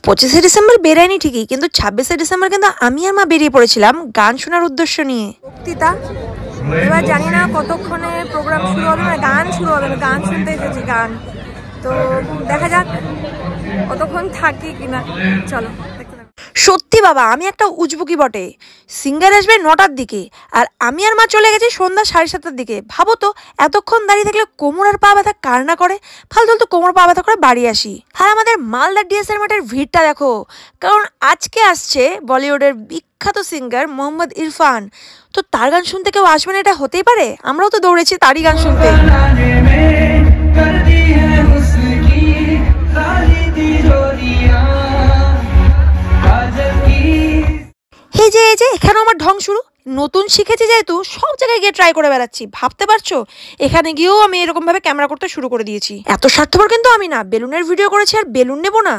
25শে December বেরায়নি ঠিকই, কিন্তু 26শে December কিন্তু আমি আর মা বেরিয়ে পড়েছিলাম গান শোনার উদ্দেশ্য নিয়ে। বক্তৃতা এবার জানি না কতক্ষণে প্রোগ্রাম শুরু হবে, মানে গান শুরু হবে, আমি গান শুনতে এসেছি, গান তো দেখা যাক কতক্ষণ থাকি কিনা। চলো। সত্যি বাবা আমি একটা উজবুকি বটে। সিঙ্গার আসবে 9টার দিকে আর আমি আর মা চলে গেছি সন্ধ্যা 7:30টার দিকে। ভাবো তো এতক্ষণ দাঁড়িয়ে থাকলে কোমর আর পা ব্যথা কার না করে, ফালতু তো কোমর পা ব্যথা করে বাড়ি আসি। আর আমাদের মালদা ডিএসএর মাঠের ভিড়টা দেখো, কারণ আজকে আসছে বলিউডের বিখ্যাত সিঙ্গার মোহাম্মদ ইরফান। তো তার গান শুনতে কেউ আসবে না এটা হতেই পারে? আমরাও তো দৌড়েছি তারই গান শুনতে। এই যে এখানে আমার ঢং শুরু। নতুন শিখেছি যেহেতু সব জায়গায় গিয়ে ট্রাই করে বেড়াচ্ছি, ভাবতে পারছো? এখানে গিয়েও আমি এরকম ভাবে ক্যামেরা করতে শুরু করে দিয়েছি। এত স্বার্থপর কিন্তু আমি না, বেলুনের ভিডিও করেছি আর বেলুন নেবো না।